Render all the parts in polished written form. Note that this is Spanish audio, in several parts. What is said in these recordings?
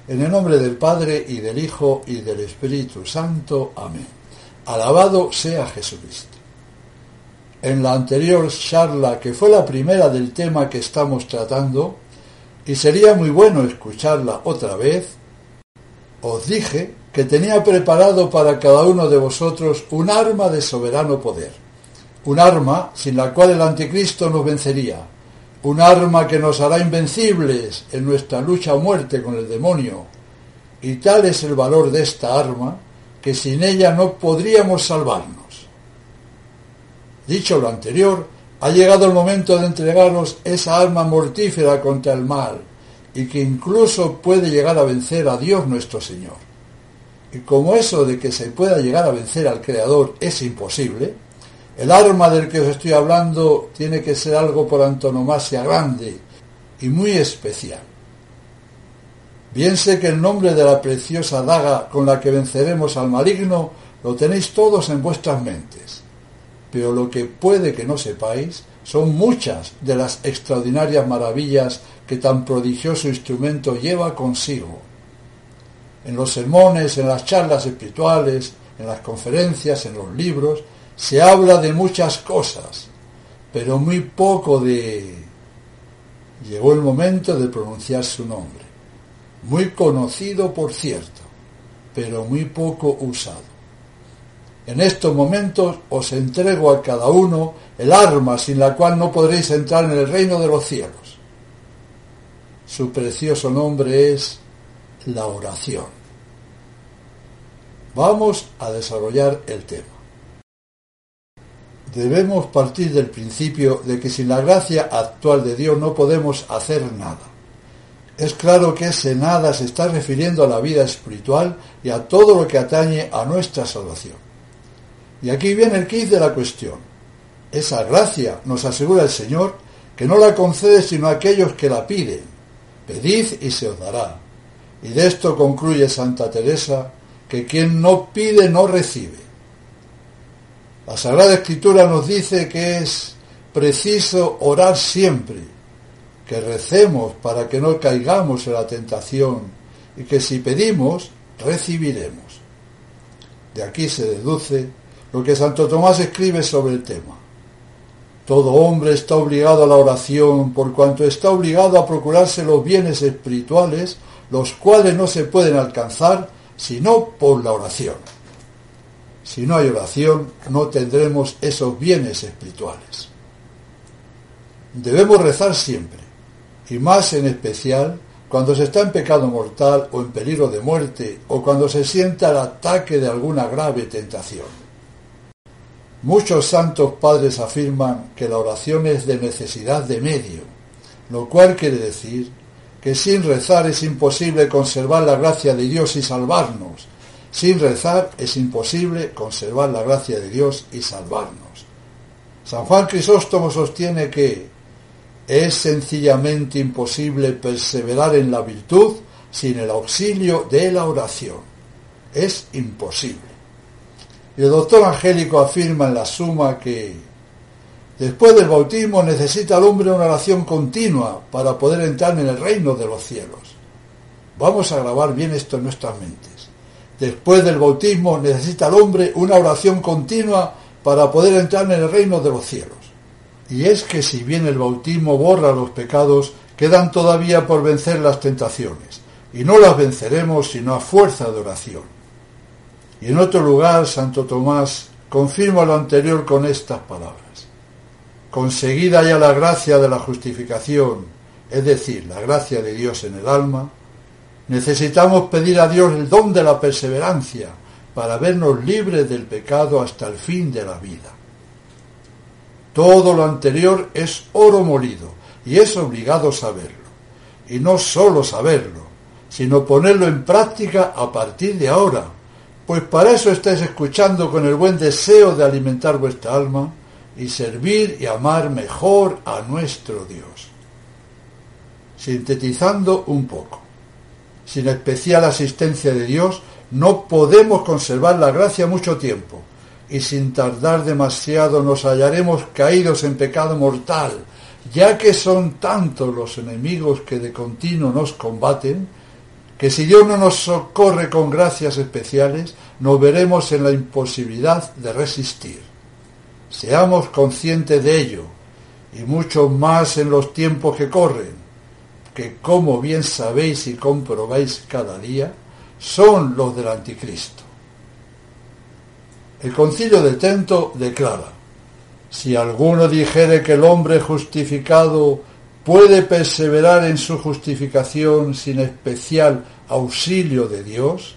En el nombre del Padre, y del Hijo, y del Espíritu Santo. Amén. Alabado sea Jesucristo. En la anterior charla, que fue la primera del tema que estamos tratando, y sería muy bueno escucharla otra vez, os dije que tenía preparado para cada uno de vosotros un arma de soberano poder, un arma sin la cual el anticristo nos vencería, un arma que nos hará invencibles en nuestra lucha a muerte con el demonio, y tal es el valor de esta arma que sin ella no podríamos salvarnos. Dicho lo anterior, ha llegado el momento de entregaros esa arma mortífera contra el mal y que incluso puede llegar a vencer a Dios nuestro Señor. Y como eso de que se pueda llegar a vencer al Creador es imposible, el arma del que os estoy hablando tiene que ser algo por antonomasia grande y muy especial. Bien sé que el nombre de la preciosa daga con la que venceremos al maligno lo tenéis todos en vuestras mentes. Pero lo que puede que no sepáis son muchas de las extraordinarias maravillas que tan prodigioso instrumento lleva consigo. En los sermones, en las charlas espirituales, en las conferencias, en los libros, se habla de muchas cosas, pero muy poco de... Llegó el momento de pronunciar su nombre. Muy conocido, por cierto, pero muy poco usado. En estos momentos os entrego a cada uno el arma sin la cual no podréis entrar en el reino de los cielos. Su precioso nombre es la oración. Vamos a desarrollar el tema. Debemos partir del principio de que sin la gracia actual de Dios no podemos hacer nada. Es claro que ese nada se está refiriendo a la vida espiritual y a todo lo que atañe a nuestra salvación. Y aquí viene el quid de la cuestión. Esa gracia, nos asegura el Señor, que no la concede sino a aquellos que la piden. Pedid y se os dará. Y de esto concluye Santa Teresa, que quien no pide no recibe. La Sagrada Escritura nos dice que es preciso orar siempre, que recemos para que no caigamos en la tentación y que si pedimos, recibiremos. De aquí se deduce lo que Santo Tomás escribe sobre el tema. Todo hombre está obligado a la oración por cuanto está obligado a procurarse los bienes espirituales, los cuales no se pueden alcanzar sino por la oración. Si no hay oración, no tendremos esos bienes espirituales. Debemos rezar siempre, y más en especial cuando se está en pecado mortal o en peligro de muerte, o cuando se sienta el ataque de alguna grave tentación. Muchos santos padres afirman que la oración es de necesidad de medio, lo cual quiere decir que sin rezar es imposible conservar la gracia de Dios y salvarnos. Sin rezar es imposible conservar la gracia de Dios y salvarnos. San Juan Crisóstomo sostiene que es sencillamente imposible perseverar en la virtud sin el auxilio de la oración. Es imposible. Y el doctor Angélico afirma en la Suma que después del bautismo necesita el hombre una oración continua para poder entrar en el reino de los cielos. Vamos a grabar bien esto en nuestras mentes. Después del bautismo necesita el hombre una oración continua para poder entrar en el reino de los cielos. Y es que si bien el bautismo borra los pecados, quedan todavía por vencer las tentaciones, y no las venceremos sino a fuerza de oración. Y en otro lugar, Santo Tomás confirma lo anterior con estas palabras. Conseguida ya la gracia de la justificación, es decir, la gracia de Dios en el alma, necesitamos pedir a Dios el don de la perseverancia para vernos libres del pecado hasta el fin de la vida. Todo lo anterior es oro molido y es obligado saberlo. Y no solo saberlo, sino ponerlo en práctica a partir de ahora. Pues para eso estáis escuchando con el buen deseo de alimentar vuestra alma y servir y amar mejor a nuestro Dios. Sintetizando un poco, sin especial asistencia de Dios no podemos conservar la gracia mucho tiempo, y sin tardar demasiado nos hallaremos caídos en pecado mortal, ya que son tantos los enemigos que de continuo nos combaten, que si Dios no nos socorre con gracias especiales, nos veremos en la imposibilidad de resistir. Seamos conscientes de ello, y mucho más en los tiempos que corren, que como bien sabéis y comprobáis cada día, son los del anticristo. El Concilio de Trento declara: si alguno dijere que el hombre justificado puede perseverar en su justificación sin especial auxilio de Dios,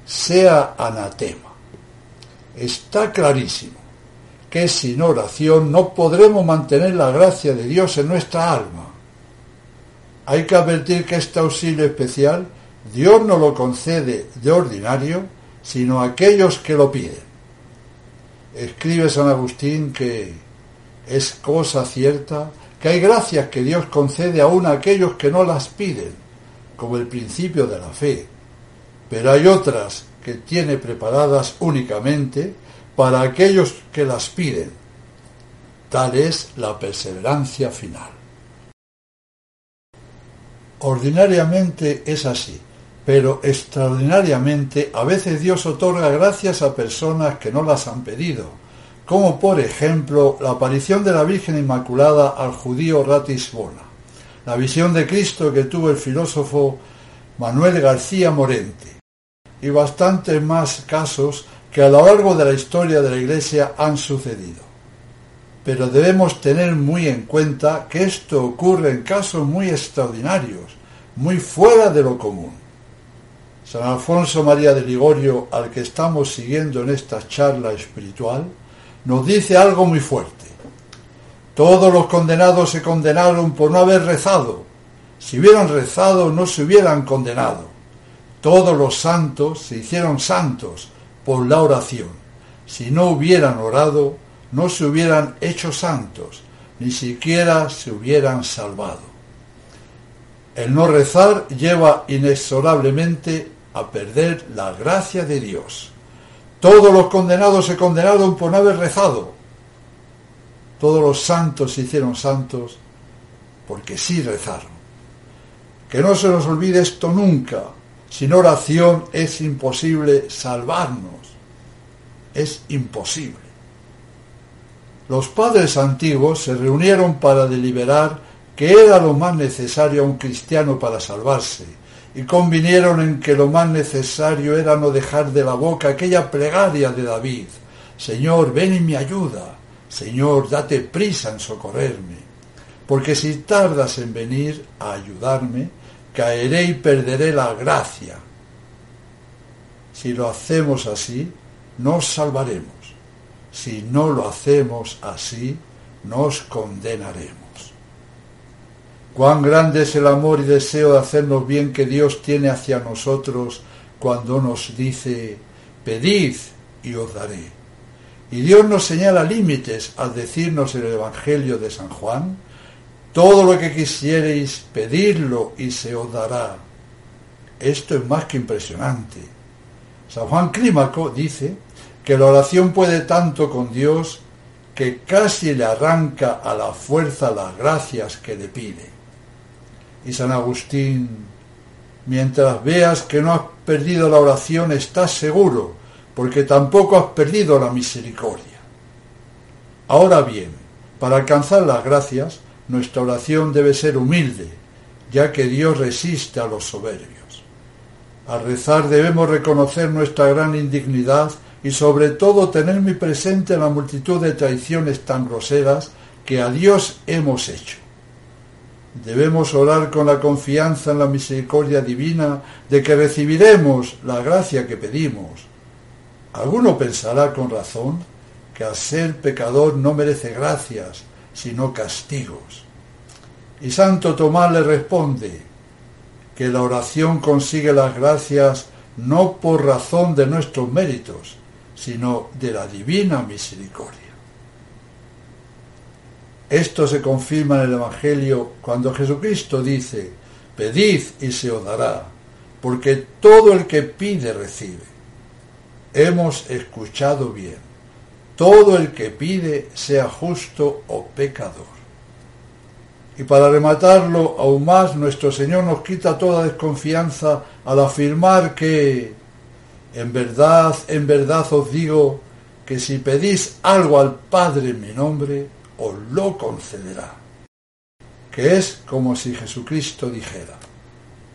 sea anatema. Está clarísimo que sin oración no podremos mantener la gracia de Dios en nuestra alma. Hay que advertir que este auxilio especial Dios no lo concede de ordinario, sino a aquellos que lo piden. Escribe San Agustín que es cosa cierta que hay gracias que Dios concede aún a aquellos que no las piden, como el principio de la fe, pero hay otras que tiene preparadas únicamente para aquellos que las piden. Tal es la perseverancia final. Ordinariamente es así, pero extraordinariamente a veces Dios otorga gracias a personas que no las han pedido, como por ejemplo la aparición de la Virgen Inmaculada al judío Ratisbona, la visión de Cristo que tuvo el filósofo Manuel García Morente, y bastantes más casos que a lo largo de la historia de la Iglesia han sucedido. Pero debemos tener muy en cuenta que esto ocurre en casos muy extraordinarios, muy fuera de lo común. San Alfonso María de Ligorio, al que estamos siguiendo en esta charla espiritual, nos dice algo muy fuerte. Todos los condenados se condenaron por no haber rezado. Si hubieran rezado, no se hubieran condenado. Todos los santos se hicieron santos por la oración. Si no hubieran orado, no se hubieran hecho santos, ni siquiera se hubieran salvado. El no rezar lleva inexorablemente a perder la gracia de Dios. Todos los condenados se condenaron por no haber rezado. Todos los santos se hicieron santos porque sí rezaron. Que no se nos olvide esto nunca. Sin oración es imposible salvarnos. Es imposible. Los padres antiguos se reunieron para deliberar qué era lo más necesario a un cristiano para salvarse, y convinieron en que lo más necesario era no dejar de la boca aquella plegaria de David: Señor, ven y me ayuda, Señor, date prisa en socorrerme, porque si tardas en venir a ayudarme, caeré y perderé la gracia. Si lo hacemos así, nos salvaremos. Si no lo hacemos así, nos condenaremos. Cuán grande es el amor y deseo de hacernos bien que Dios tiene hacia nosotros cuando nos dice: pedid y os daré. Y Dios nos señala límites al decirnos en el Evangelio de San Juan: todo lo que quisiereis, pedidlo y se os dará. Esto es más que impresionante. San Juan Clímaco dice que la oración puede tanto con Dios que casi le arranca a la fuerza las gracias que le pide. Y San Agustín: mientras veas que no has perdido la oración, estás seguro, porque tampoco has perdido la misericordia. Ahora bien, para alcanzar las gracias, nuestra oración debe ser humilde, ya que Dios resiste a los soberbios. Al rezar debemos reconocer nuestra gran indignidad y sobre todo tener muy presente la multitud de traiciones tan groseras que a Dios hemos hecho. Debemos orar con la confianza en la misericordia divina de que recibiremos la gracia que pedimos. Alguno pensará con razón que al ser pecador no merece gracias, sino castigos. Y Santo Tomás le responde que la oración consigue las gracias no por razón de nuestros méritos, sino de la divina misericordia. Esto se confirma en el Evangelio cuando Jesucristo dice: pedid y se os dará, porque todo el que pide recibe. Hemos escuchado bien: todo el que pide, sea justo o pecador. Y para rematarlo aún más, nuestro Señor nos quita toda desconfianza al afirmar que en verdad os digo que si pedís algo al Padre en mi nombre, os lo concederá. Que es como si Jesucristo dijera: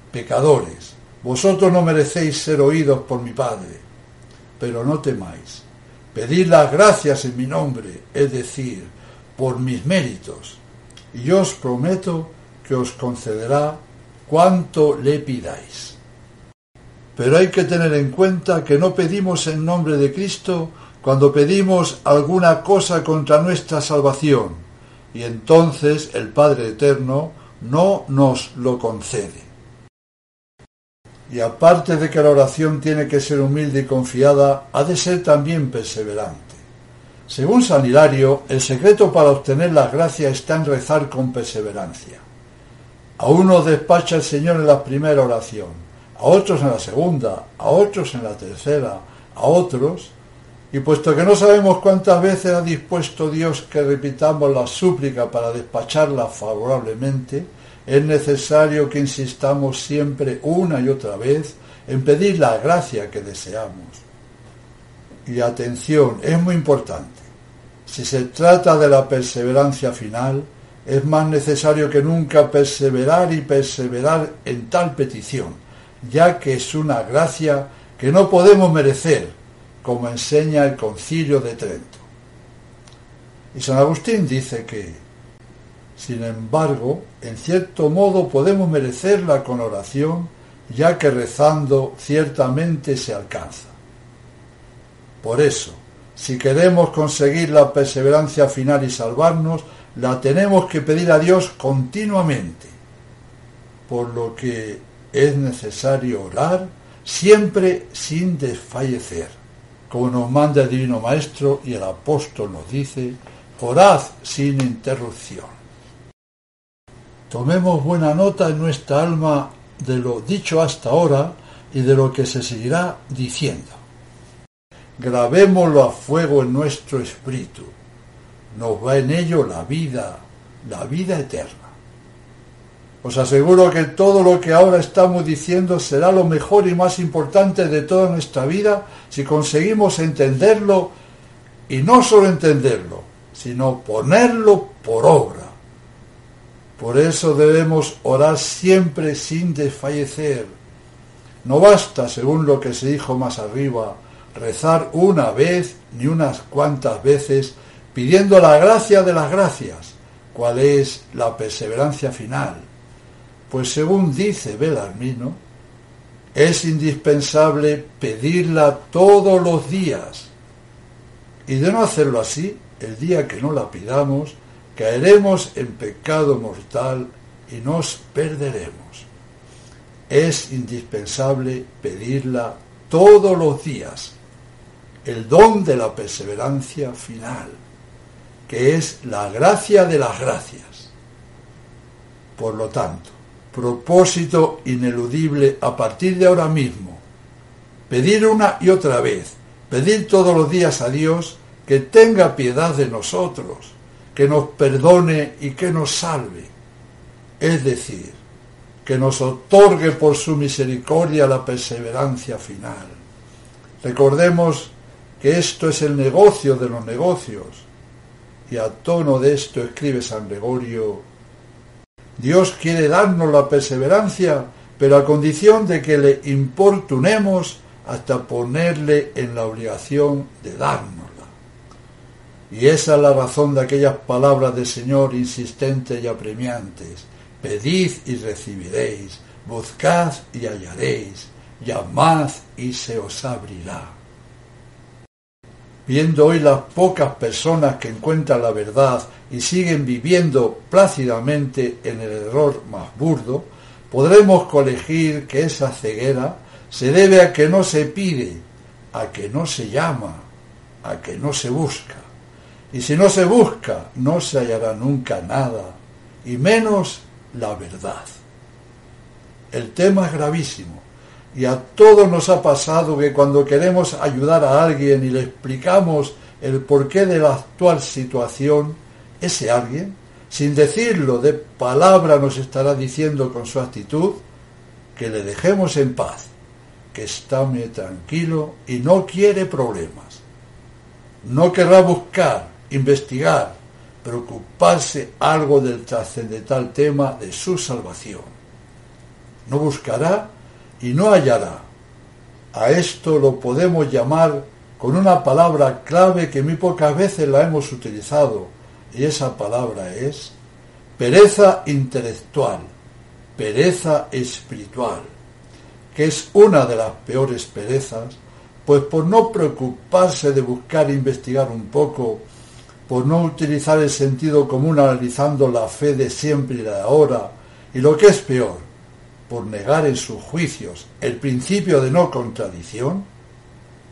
pecadores, vosotros no merecéis ser oídos por mi Padre, pero no temáis, pedid las gracias en mi nombre, es decir, por mis méritos, y yo os prometo que os concederá cuanto le pidáis. Pero hay que tener en cuenta que no pedimos en nombre de Cristo cuando pedimos alguna cosa contra nuestra salvación, y entonces el Padre Eterno no nos lo concede. Y aparte de que la oración tiene que ser humilde y confiada, ha de ser también perseverante. Según San Hilario, el secreto para obtener las gracias está en rezar con perseverancia. A unos despacha el Señor en la primera oración, a otros en la segunda, a otros en la tercera, a otros, y puesto que no sabemos cuántas veces ha dispuesto Dios que repitamos la súplica para despacharla favorablemente, es necesario que insistamos siempre una y otra vez en pedir la gracia que deseamos. Y atención, es muy importante. Si se trata de la perseverancia final, es más necesario que nunca perseverar en tal petición, ya que es una gracia que no podemos merecer, como enseña el Concilio de Trento. Y San Agustín dice que, sin embargo, en cierto modo podemos merecerla con oración, ya que rezando ciertamente se alcanza. Por eso, si queremos conseguir la perseverancia final y salvarnos, la tenemos que pedir a Dios continuamente, por lo que es necesario orar siempre sin desfallecer, como nos manda el Divino Maestro y el Apóstol nos dice: orad sin interrupción. Tomemos buena nota en nuestra alma de lo dicho hasta ahora y de lo que se seguirá diciendo. Grabémoslo a fuego en nuestro espíritu. Nos va en ello la vida eterna. Os aseguro que todo lo que ahora estamos diciendo será lo mejor y más importante de toda nuestra vida si conseguimos entenderlo, y no solo entenderlo, sino ponerlo por obra. Por eso debemos orar siempre sin desfallecer. No basta, según lo que se dijo más arriba, rezar una vez ni unas cuantas veces pidiendo la gracia de las gracias, cuál es la perseverancia final. Pues según dice Belarmino, es indispensable pedirla todos los días, y de no hacerlo así, el día que no la pidamos, caeremos en pecado mortal y nos perderemos. Es indispensable pedirla todos los días, el don de la perseverancia final, que es la gracia de las gracias. Por lo tanto, propósito ineludible a partir de ahora mismo, pedir una y otra vez, pedir todos los días a Dios que tenga piedad de nosotros, que nos perdone y que nos salve, es decir, que nos otorgue por su misericordia la perseverancia final. Recordemos que esto es el negocio de los negocios, y a tono de esto escribe San Gregorio: Dios quiere darnos la perseverancia, pero a condición de que le importunemos hasta ponerle en la obligación de dárnosla. Y esa es la razón de aquellas palabras del Señor insistentes y apremiantes: pedid y recibiréis, buscad y hallaréis, llamad y se os abrirá. Viendo hoy las pocas personas que encuentran la verdad y siguen viviendo plácidamente en el error más burdo, podremos colegir que esa ceguera se debe a que no se pide, a que no se llama, a que no se busca. Y si no se busca, no se hallará nunca nada, y menos la verdad. El tema es gravísimo, y a todos nos ha pasado que cuando queremos ayudar a alguien y le explicamos el porqué de la actual situación, ese alguien sin decirlo de palabra nos estará diciendo con su actitud que le dejemos en paz, que está muy tranquilo y no quiere problemas. No querrá buscar, investigar, preocuparse algo del trascendental tema de su salvación. No buscará y no hallará. A esto lo podemos llamar con una palabra clave que muy pocas veces la hemos utilizado, y esa palabra es pereza intelectual, pereza espiritual, que es una de las peores perezas, pues por no preocuparse de buscar e investigar un poco, por no utilizar el sentido común analizando la fe de siempre y de ahora, y lo que es peor, por negar en sus juicios el principio de no contradicción,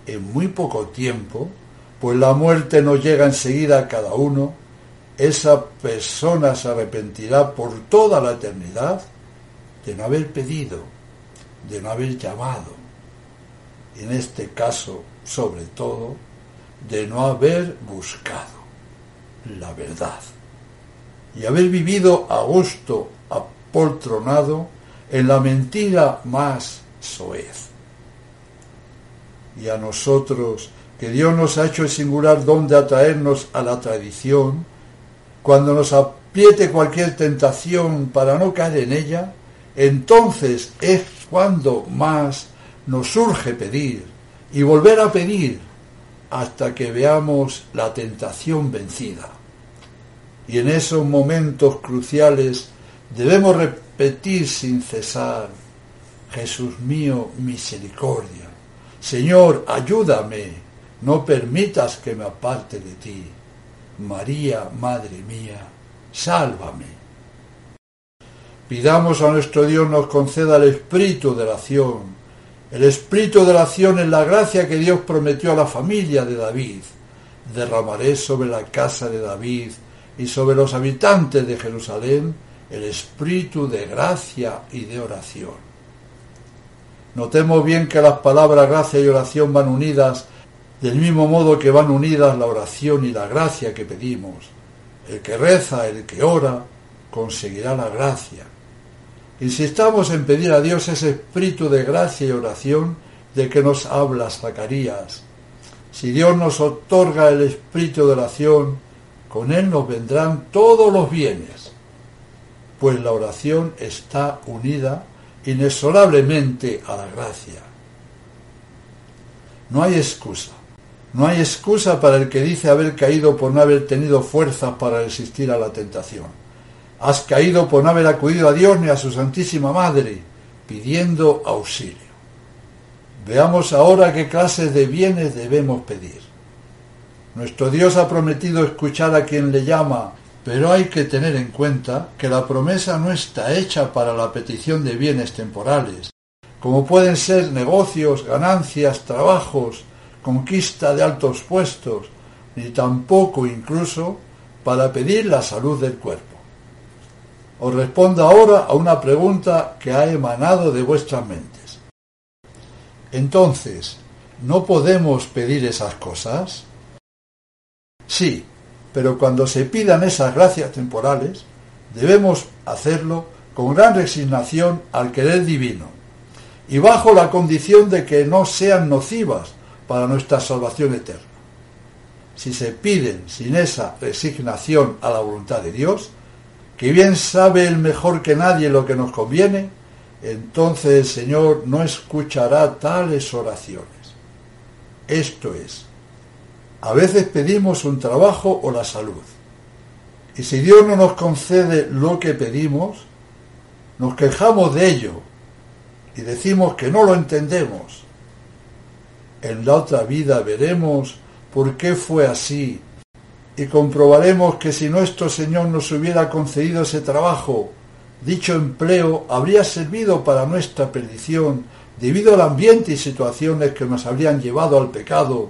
en muy poco tiempo, pues la muerte nos llega enseguida a cada uno, esa persona se arrepentirá por toda la eternidad de no haber pedido, de no haber llamado, y en este caso, sobre todo, de no haber buscado la verdad y haber vivido a gusto, apoltronado en la mentira más soez. Y a nosotros, que Dios nos ha hecho el singular don de atraernos a la tradición, cuando nos apriete cualquier tentación para no caer en ella, entonces es cuando más nos urge pedir y volver a pedir hasta que veamos la tentación vencida. Y en esos momentos cruciales debemos repetir sin cesar: Jesús mío, misericordia. Señor, ayúdame, no permitas que me aparte de ti. María, Madre mía, sálvame. Pidamos a nuestro Dios nos conceda el espíritu de oración. El espíritu de oración es la gracia que Dios prometió a la familia de David. Derramaré sobre la casa de David y sobre los habitantes de Jerusalén el espíritu de gracia y de oración. Notemos bien que las palabras gracia y oración van unidas del mismo modo que van unidas la oración y la gracia que pedimos. El que reza, el que ora, conseguirá la gracia. Insistamos en pedir a Dios ese espíritu de gracia y oración de que nos habla Zacarías. Si Dios nos otorga el espíritu de oración, con él nos vendrán todos los bienes, pues la oración está unida inexorablemente a la gracia. No hay excusa para el que dice haber caído por no haber tenido fuerzas para resistir a la tentación. Has caído por no haber acudido a Dios ni a su Santísima Madre, pidiendo auxilio. Veamos ahora qué clases de bienes debemos pedir. Nuestro Dios ha prometido escuchar a quien le llama, pero hay que tener en cuenta que la promesa no está hecha para la petición de bienes temporales, como pueden ser negocios, ganancias, trabajos, conquista de altos puestos, ni tampoco incluso para pedir la salud del cuerpo. Os respondo ahora a una pregunta que ha emanado de vuestras mentes. Entonces, ¿no podemos pedir esas cosas? Sí, pero cuando se pidan esas gracias temporales, debemos hacerlo con gran resignación al querer divino, y bajo la condición de que no sean nocivas para nuestra salvación eterna. Si se piden sin esa resignación a la voluntad de Dios, que bien sabe Él mejor que nadie lo que nos conviene, entonces el Señor no escuchará tales oraciones. Esto es, a veces pedimos un trabajo o la salud, y si Dios no nos concede lo que pedimos, nos quejamos de ello y decimos que no lo entendemos. En la otra vida veremos por qué fue así y comprobaremos que si nuestro Señor nos hubiera concedido ese trabajo, dicho empleo habría servido para nuestra perdición debido al ambiente y situaciones que nos habrían llevado al pecado,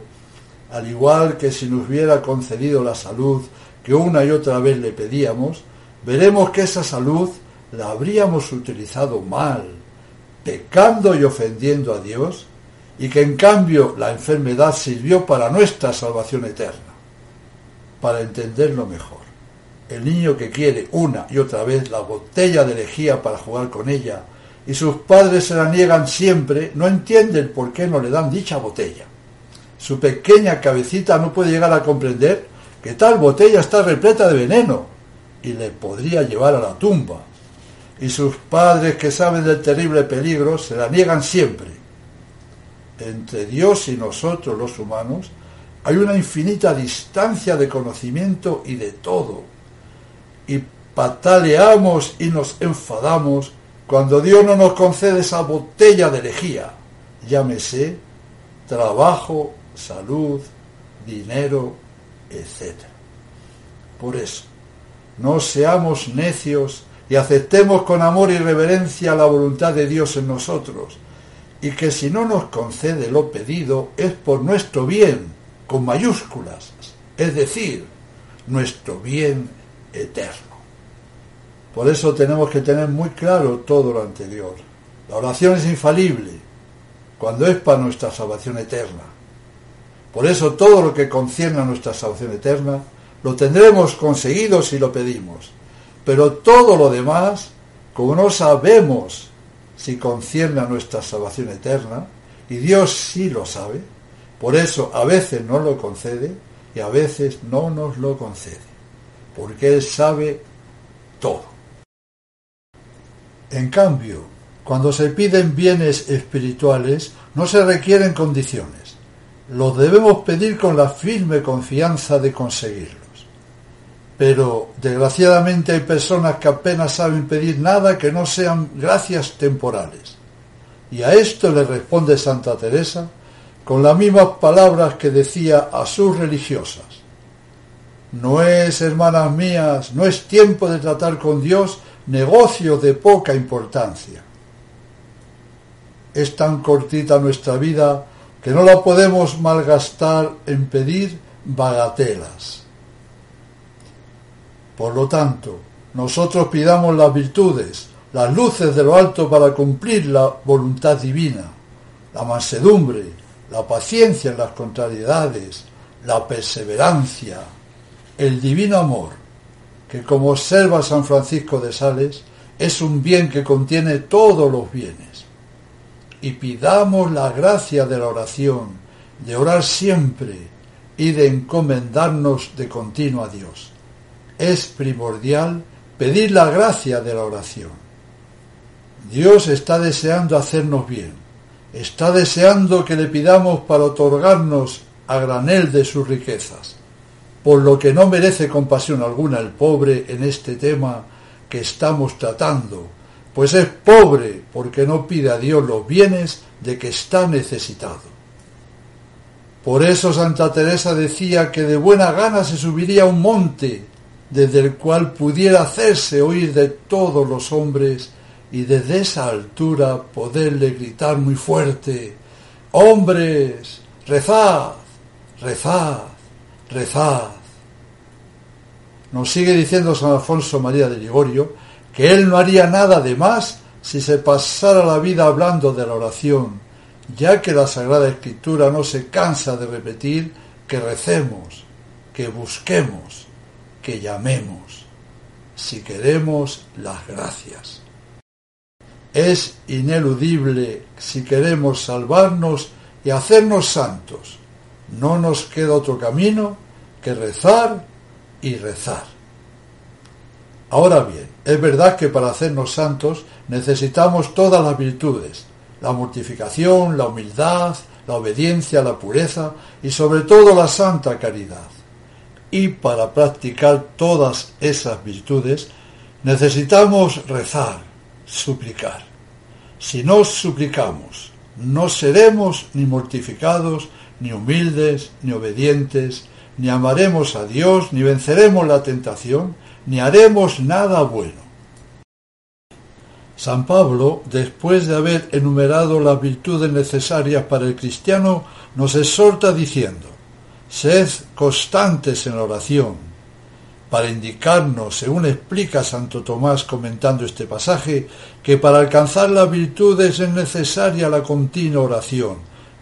al igual que si nos hubiera concedido la salud que una y otra vez le pedíamos, veremos que esa salud la habríamos utilizado mal, pecando y ofendiendo a Dios, y que en cambio la enfermedad sirvió para nuestra salvación eterna. Para entenderlo mejor, el niño que quiere una y otra vez la botella de lejía para jugar con ella, y sus padres se la niegan siempre, no entiende el por qué no le dan dicha botella. Su pequeña cabecita no puede llegar a comprender que tal botella está repleta de veneno y le podría llevar a la tumba. Y sus padres, que saben del terrible peligro, se la niegan siempre. Entre Dios y nosotros los humanos hay una infinita distancia de conocimiento y de todo. Y pataleamos y nos enfadamos cuando Dios no nos concede esa botella de lejía, llámese trabajo, salud, dinero, etc. Por eso, no seamos necios y aceptemos con amor y reverencia la voluntad de Dios en nosotros, y que si no nos concede lo pedido es por nuestro bien, con mayúsculas, es decir, nuestro bien eterno. Por eso tenemos que tener muy claro todo lo anterior. La oración es infalible cuando es para nuestra salvación eterna. Por eso todo lo que concierne a nuestra salvación eterna lo tendremos conseguido si lo pedimos. Pero todo lo demás, como no sabemos si concierne a nuestra salvación eterna, y Dios sí lo sabe, por eso a veces nos lo concede y a veces no nos lo concede, porque Él sabe todo. En cambio, cuando se piden bienes espirituales, no se requieren condiciones. Los debemos pedir con la firme confianza de conseguirlos. Pero, desgraciadamente, hay personas que apenas saben pedir nada que no sean gracias temporales. Y a esto le responde Santa Teresa con las mismas palabras que decía a sus religiosas. No es, hermanas mías, no es tiempo de tratar con Dios negocios de poca importancia. Es tan cortita nuestra vida que no la podemos malgastar en pedir bagatelas. Por lo tanto, nosotros pidamos las virtudes, las luces de lo alto para cumplir la voluntad divina, la mansedumbre, la paciencia en las contrariedades, la perseverancia, el divino amor, que como observa San Francisco de Sales, es un bien que contiene todos los bienes. Y pidamos la gracia de la oración, de orar siempre y de encomendarnos de continuo a Dios. Es primordial pedir la gracia de la oración. Dios está deseando hacernos bien, está deseando que le pidamos para otorgarnos a granel de sus riquezas, por lo que no merece compasión alguna el pobre en este tema que estamos tratando, pues es pobre porque no pide a Dios los bienes de que está necesitado. Por eso Santa Teresa decía que de buena gana se subiría a un monte desde el cual pudiera hacerse oír de todos los hombres y desde esa altura poderle gritar muy fuerte: «Hombres, rezad, rezad, rezad». Nos sigue diciendo San Alfonso María de Ligorio que él no haría nada de más si se pasara la vida hablando de la oración, ya que la Sagrada Escritura no se cansa de repetir que recemos, que busquemos, que llamemos, si queremos las gracias. Es ineludible si queremos salvarnos y hacernos santos. No nos queda otro camino que rezar y rezar. Ahora bien, es verdad que para hacernos santos necesitamos todas las virtudes, la mortificación, la humildad, la obediencia, la pureza y sobre todo la santa caridad. Y para practicar todas esas virtudes necesitamos rezar, suplicar. Si no suplicamos, no seremos ni mortificados, ni humildes, ni obedientes, ni amaremos a Dios, ni venceremos la tentación, ni haremos nada bueno. San Pablo, después de haber enumerado las virtudes necesarias para el cristiano, nos exhorta diciendo: «Sed constantes en la oración», para indicarnos, según explica Santo Tomás comentando este pasaje, que para alcanzar las virtudes es necesaria la continua oración,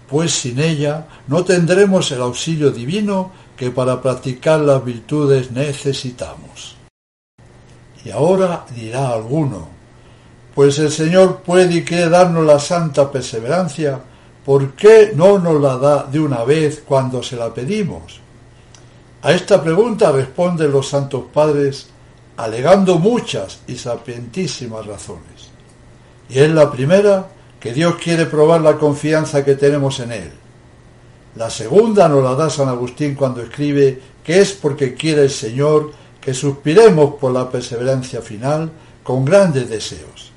pues sin ella no tendremos el auxilio divino que para practicar las virtudes necesitamos. Y ahora dirá alguno: pues el Señor puede y quiere darnos la santa perseverancia, ¿por qué no nos la da de una vez cuando se la pedimos? A esta pregunta responden los santos padres alegando muchas y sapientísimas razones. Y es la primera, que Dios quiere probar la confianza que tenemos en Él. La segunda nos la da San Agustín cuando escribe que es porque quiere el Señor que suspiremos por la perseverancia final con grandes deseos.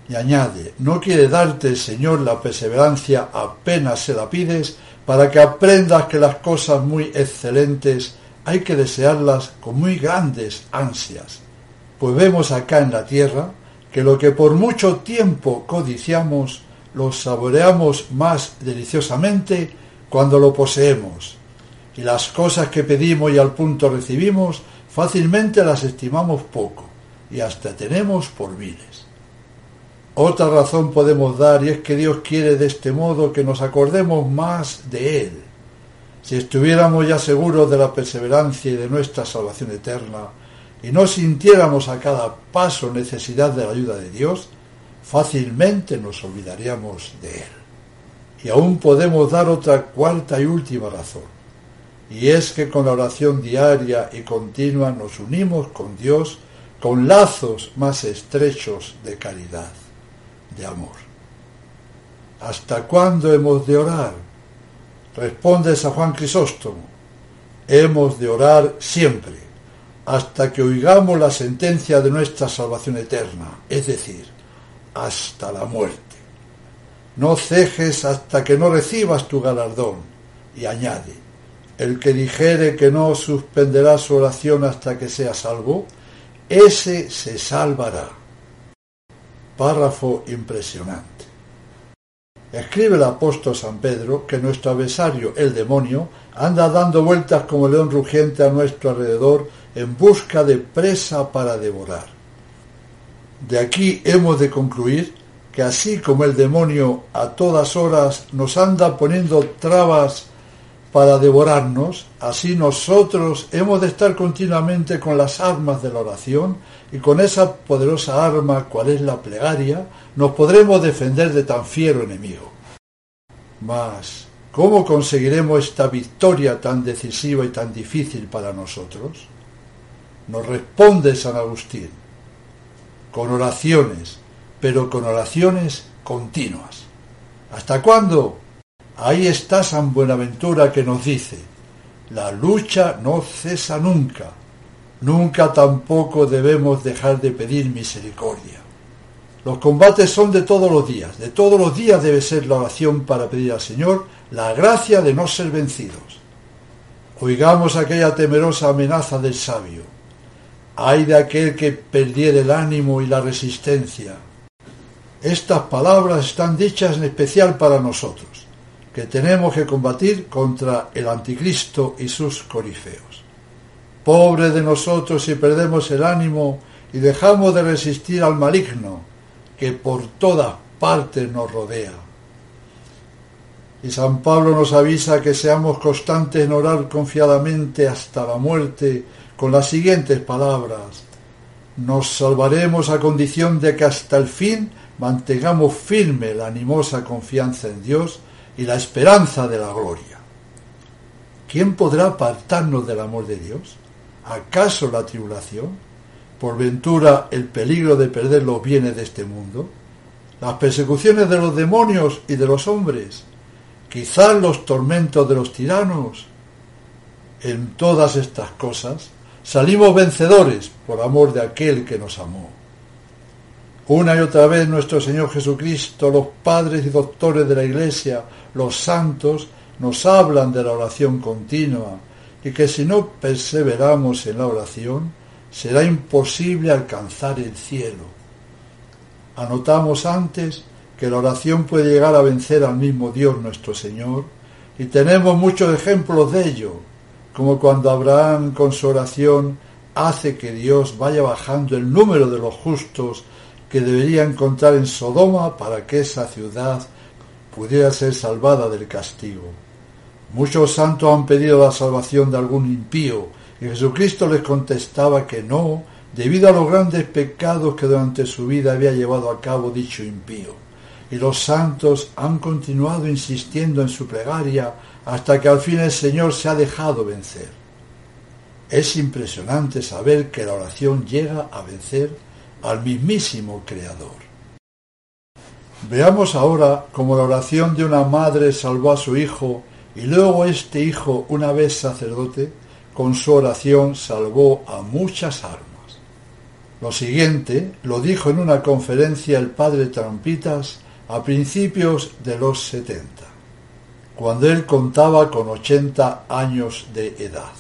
Y añade: no quiere darte el Señor la perseverancia apenas se la pides, para que aprendas que las cosas muy excelentes hay que desearlas con muy grandes ansias. Pues vemos acá en la tierra que lo que por mucho tiempo codiciamos, lo saboreamos más deliciosamente cuando lo poseemos, y las cosas que pedimos y al punto recibimos, fácilmente las estimamos poco, y hasta tenemos por miles. Otra razón podemos dar, y es que Dios quiere de este modo que nos acordemos más de Él. Si estuviéramos ya seguros de la perseverancia y de nuestra salvación eterna, y no sintiéramos a cada paso necesidad de la ayuda de Dios, fácilmente nos olvidaríamos de Él. Y aún podemos dar otra cuarta y última razón, y es que con la oración diaria y continua nos unimos con Dios con lazos más estrechos de caridad, de amor. ¿Hasta cuándo hemos de orar? Responde San Juan Crisóstomo: hemos de orar siempre, hasta que oigamos la sentencia de nuestra salvación eterna, es decir, hasta la muerte. No cejes hasta que no recibas tu galardón. Y añade: el que dijere que no suspenderá su oración hasta que sea salvo, ese se salvará. Párrafo impresionante. Escribe el apóstol San Pedro que nuestro adversario, el demonio, anda dando vueltas como león rugiente a nuestro alrededor en busca de presa para devorar. De aquí hemos de concluir que así como el demonio a todas horas nos anda poniendo trabas para devorarnos, así nosotros hemos de estar continuamente con las armas de la oración, y con esa poderosa arma, cual es la plegaria, nos podremos defender de tan fiero enemigo. Mas, ¿cómo conseguiremos esta victoria tan decisiva y tan difícil para nosotros? Nos responde San Agustín: con oraciones, pero con oraciones continuas. ¿Hasta cuándo? Ahí está San Buenaventura, que nos dice: la lucha no cesa nunca, nunca tampoco debemos dejar de pedir misericordia. Los combates son de todos los días debe ser la oración para pedir al Señor la gracia de no ser vencidos. Oigamos aquella temerosa amenaza del sabio: ay de aquel que perdiere el ánimo y la resistencia. Estas palabras están dichas en especial para nosotros, que tenemos que combatir contra el anticristo y sus corifeos. Pobre de nosotros si perdemos el ánimo y dejamos de resistir al maligno, que por todas partes nos rodea. Y San Pablo nos avisa que seamos constantes en orar confiadamente hasta la muerte, con las siguientes palabras: nos salvaremos a condición de que hasta el fin mantengamos firme la animosa confianza en Dios y la esperanza de la gloria. ¿Quién podrá apartarnos del amor de Dios? ¿Acaso la tribulación? ¿Por ventura el peligro de perder los bienes de este mundo? ¿Las persecuciones de los demonios y de los hombres? ¿Quizás los tormentos de los tiranos? En todas estas cosas salimos vencedores por amor de aquel que nos amó. Una y otra vez nuestro Señor Jesucristo, los padres y doctores de la Iglesia, los santos, nos hablan de la oración continua, y que si no perseveramos en la oración, será imposible alcanzar el cielo. Anotamos antes que la oración puede llegar a vencer al mismo Dios nuestro Señor, y tenemos muchos ejemplos de ello, como cuando Abraham con su oración hace que Dios vaya bajando el número de los justos que debería encontrar en Sodoma para que esa ciudad pudiera ser salvada del castigo. Muchos santos han pedido la salvación de algún impío, y Jesucristo les contestaba que no, debido a los grandes pecados que durante su vida había llevado a cabo dicho impío, y los santos han continuado insistiendo en su plegaria hasta que al fin el Señor se ha dejado vencer. Es impresionante saber que la oración llega a vencer al mismísimo Creador. Veamos ahora cómo la oración de una madre salvó a su hijo y luego este hijo, una vez sacerdote, con su oración salvó a muchas almas. Lo siguiente lo dijo en una conferencia el padre Trampitas a principios de los 70, cuando él contaba con 80 años de edad.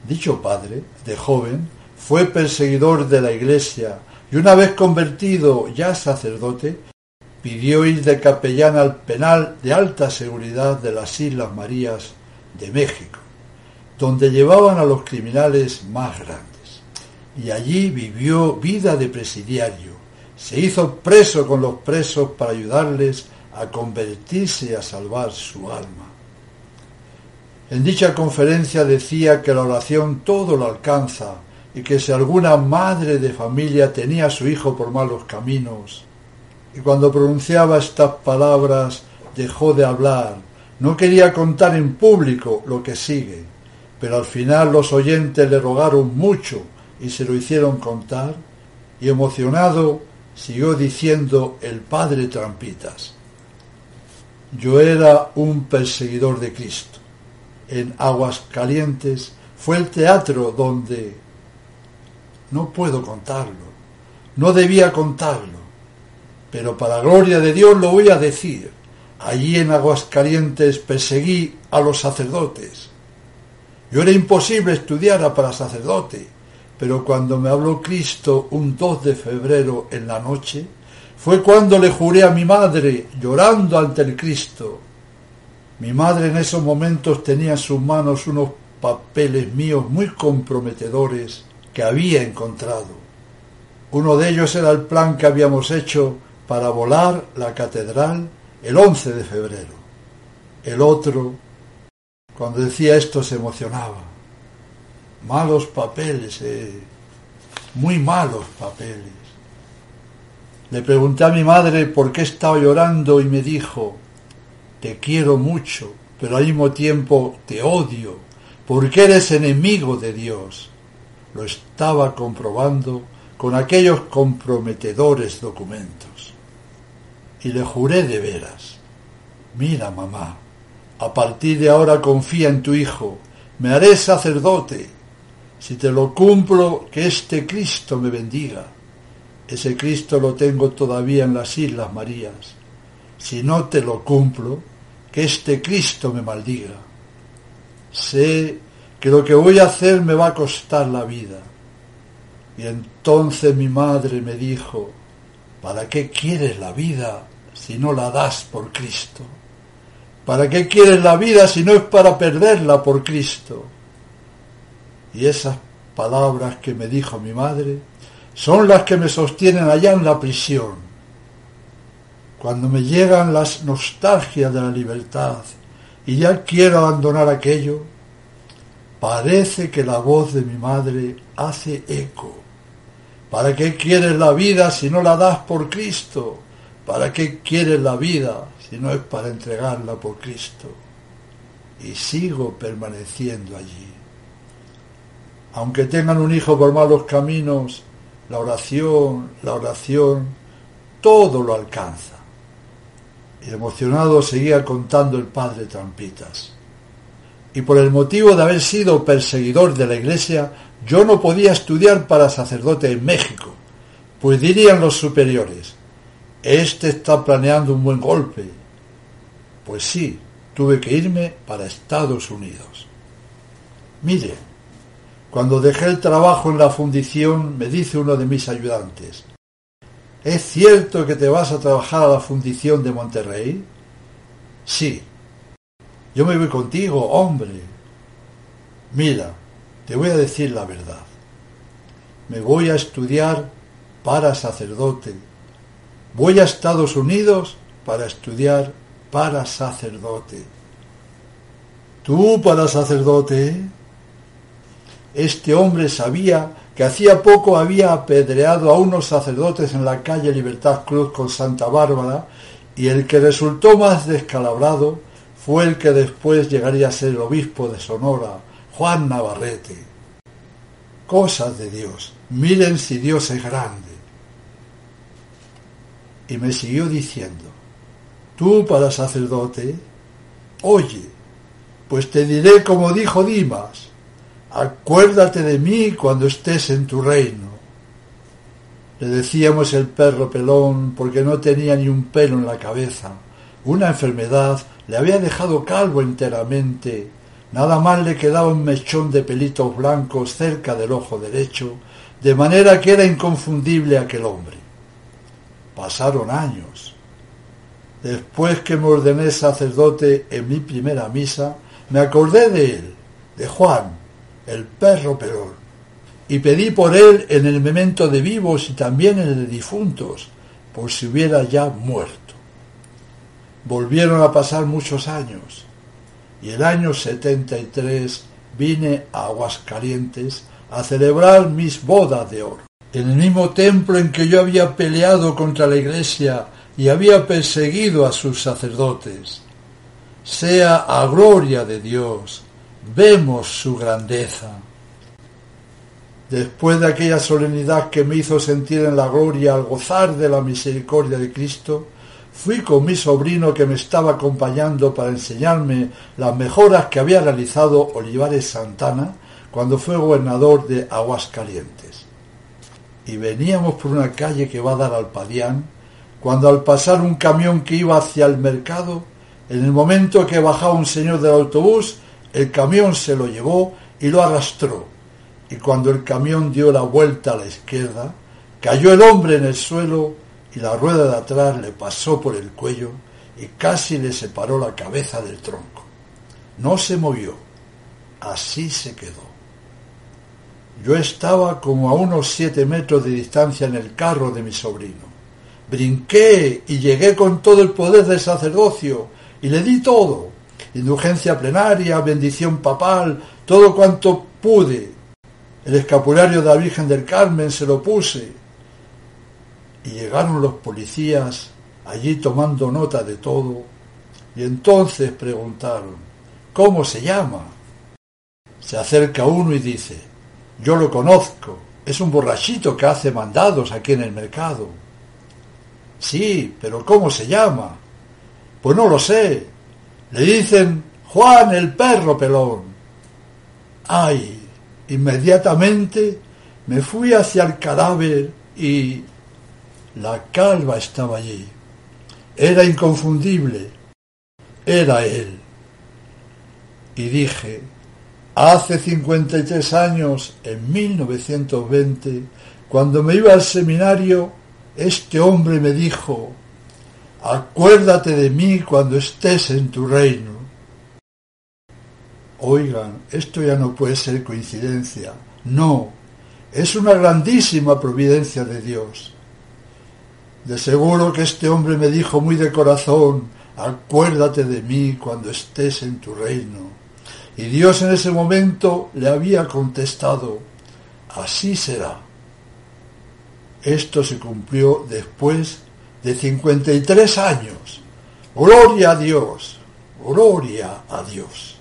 Dicho padre, de joven, fue perseguidor de la Iglesia y una vez convertido ya sacerdote, pidió ir de capellán al penal de alta seguridad de las Islas Marías de México, donde llevaban a los criminales más grandes. Y allí vivió vida de presidiario. Se hizo preso con los presos para ayudarles a convertirse y a salvar su alma. En dicha conferencia decía que la oración todo lo alcanza y que si alguna madre de familia tenía a su hijo por malos caminos, y cuando pronunciaba estas palabras dejó de hablar, no quería contar en público lo que sigue, pero al final los oyentes le rogaron mucho y se lo hicieron contar, y emocionado siguió diciendo el padre Trampitas: yo era un perseguidor de Cristo. En Aguascalientes fue el teatro donde... No puedo contarlo, no debía contarlo, pero para gloria de Dios lo voy a decir. Allí en Aguascalientes perseguí a los sacerdotes. Yo era imposible estudiar para sacerdote, pero cuando me habló Cristo un 2 de febrero en la noche, fue cuando le juré a mi madre, llorando ante el Cristo. Mi madre en esos momentos tenía en sus manos unos papeles míos muy comprometedores que había encontrado. Uno de ellos era el plan que habíamos hecho para volar la catedral el 11 de febrero. El otro, cuando decía esto, se emocionaba. Malos papeles, muy malos papeles. Le pregunté a mi madre por qué estaba llorando y me dijo: te quiero mucho, pero al mismo tiempo te odio, porque eres enemigo de Dios. Lo estaba comprobando con aquellos comprometedores documentos. Y le juré de veras: mira, mamá, a partir de ahora confía en tu hijo, me haré sacerdote. Si te lo cumplo, que este Cristo me bendiga. Ese Cristo lo tengo todavía en las Islas Marías. Si no te lo cumplo, que este Cristo me maldiga. Sé que lo que voy a hacer me va a costar la vida. Y entonces mi madre me dijo: ¿para qué quieres la vida si no la das por Cristo? ¿Para qué quieres la vida si no es para perderla por Cristo? Y esas palabras que me dijo mi madre son las que me sostienen allá en la prisión. Cuando me llegan las nostalgias de la libertad y ya quiero abandonar aquello, parece que la voz de mi madre hace eco. ¿Para qué quieres la vida si no la das por Cristo? ¿Para qué quieres la vida si no es para entregarla por Cristo? Y sigo permaneciendo allí. Aunque tengan un hijo por malos caminos, la oración, todo lo alcanza. Y emocionado seguía contando el padre Trampitas. Y por el motivo de haber sido perseguidor de la Iglesia, yo no podía estudiar para sacerdote en México, pues dirían los superiores: este está planeando un buen golpe. Pues sí, tuve que irme para Estados Unidos. Mire, cuando dejé el trabajo en la fundición, me dice uno de mis ayudantes: ¿es cierto que te vas a trabajar a la fundición de Monterrey? Sí. Yo me voy contigo, hombre. Mira, te voy a decir la verdad. Me voy a estudiar para sacerdote. Voy a Estados Unidos para estudiar para sacerdote. ¿Tú para sacerdote? Este hombre sabía que hacía poco había apedreado a unos sacerdotes en la calle Libertad Cruz con Santa Bárbara, y el que resultó más descalabrado fue el que después llegaría a ser el obispo de Sonora, Juan Navarrete. Cosas de Dios, miren si Dios es grande. Y me siguió diciendo: tú para sacerdote, oye, pues te diré como dijo Dimas: acuérdate de mí cuando estés en tu reino. Le decíamos el perro pelón porque no tenía ni un pelo en la cabeza. Una enfermedad le había dejado calvo enteramente. Nada más le quedaba un mechón de pelitos blancos cerca del ojo derecho, de manera que era inconfundible aquel hombre. Pasaron años. Después que me ordené sacerdote en mi primera misa, me acordé de él, de Juan, el perro pelón, y pedí por él en el memento de vivos y también en el de difuntos, por si hubiera ya muerto. Volvieron a pasar muchos años, y el año 73 vine a Aguascalientes a celebrar mis bodas de oro. En el mismo templo en que yo había peleado contra la Iglesia y había perseguido a sus sacerdotes. Sea a gloria de Dios, vemos su grandeza. Después de aquella solemnidad que me hizo sentir en la gloria al gozar de la misericordia de Cristo, fui con mi sobrino que me estaba acompañando para enseñarme las mejoras que había realizado Olivares Santana cuando fue gobernador de Aguascalientes. Y veníamos por una calle que va a dar al Padián, cuando al pasar un camión que iba hacia el mercado, en el momento que bajaba un señor del autobús, el camión se lo llevó y lo arrastró. Y cuando el camión dio la vuelta a la izquierda, cayó el hombre en el suelo y la rueda de atrás le pasó por el cuello y casi le separó la cabeza del tronco. No se movió, así se quedó. Yo estaba como a unos 7 metros de distancia en el carro de mi sobrino. Brinqué y llegué con todo el poder del sacerdocio y le di todo: indulgencia plenaria, bendición papal, todo cuanto pude. El escapulario de la Virgen del Carmen se lo puse. Y llegaron los policías allí tomando nota de todo, y entonces preguntaron: ¿cómo se llama? Se acerca uno y dice: yo lo conozco, es un borrachito que hace mandados aquí en el mercado. Sí, pero ¿cómo se llama? Pues no lo sé. Le dicen Juan el perro pelón. ¡Ay! Inmediatamente me fui hacia el cadáver y la calva estaba allí. Era inconfundible. Era él. Y dije: hace 53 años, en 1920, cuando me iba al seminario, este hombre me dijo: acuérdate de mí cuando estés en tu reino. Oigan, esto ya no puede ser coincidencia. No, es una grandísima providencia de Dios. De seguro que este hombre me dijo muy de corazón: acuérdate de mí cuando estés en tu reino. Y Dios en ese momento le había contestado: así será. Esto se cumplió después de 53 años. ¡Gloria a Dios! ¡Gloria a Dios!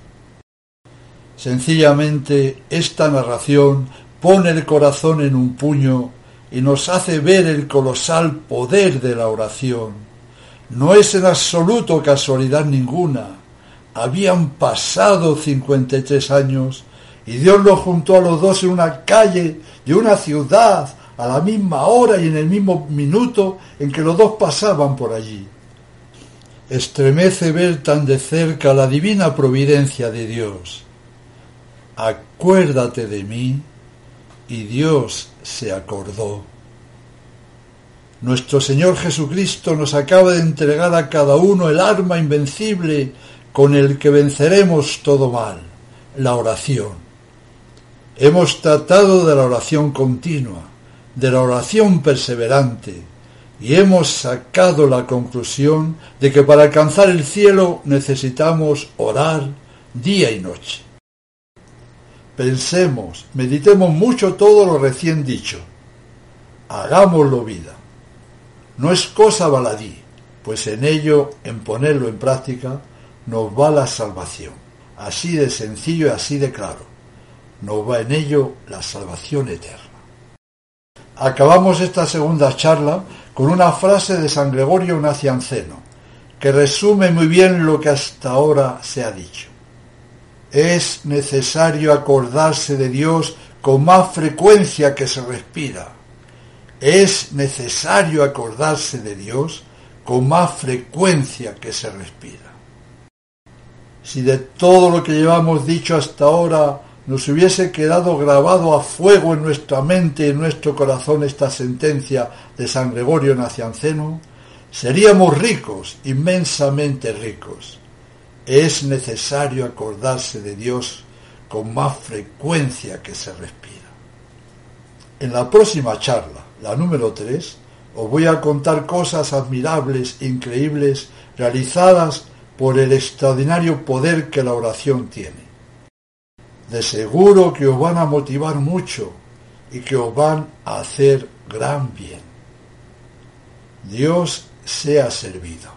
Sencillamente, esta narración pone el corazón en un puño y nos hace ver el colosal poder de la oración. No es en absoluto casualidad ninguna. Habían pasado 53 años y Dios los juntó a los dos en una calle de una ciudad a la misma hora y en el mismo minuto en que los dos pasaban por allí. Estremece ver tan de cerca la divina providencia de Dios. Acuérdate de mí, y Dios se acordó. Nuestro Señor Jesucristo nos acaba de entregar a cada uno el arma invencible con el que venceremos todo mal, la oración. Hemos tratado de la oración continua, de la oración perseverante, y hemos sacado la conclusión de que para alcanzar el cielo necesitamos orar día y noche. pensemos, meditemos mucho todo lo recién dicho. Hagámoslo vida. No es cosa baladí, pues en ello, en ponerlo en práctica, nos va la salvación. Así de sencillo y así de claro. Nos va en ello la salvación eterna. Acabamos esta segunda charla con una frase de San Gregorio Nacianceno, que resume muy bien lo que hasta ahora se ha dicho. Es necesario acordarse de Dios con más frecuencia que se respira. Es necesario acordarse de Dios con más frecuencia que se respira. Si de todo lo que llevamos dicho hasta ahora nos hubiese quedado grabado a fuego en nuestra mente y en nuestro corazón esta sentencia de San Gregorio Nacianceno, seríamos ricos, inmensamente ricos. Es necesario acordarse de Dios con más frecuencia que se respira. En la próxima charla, la número 3, os voy a contar cosas admirables e increíbles realizadas por el extraordinario poder que la oración tiene. De seguro que os van a motivar mucho y que os van a hacer gran bien. Dios sea servido.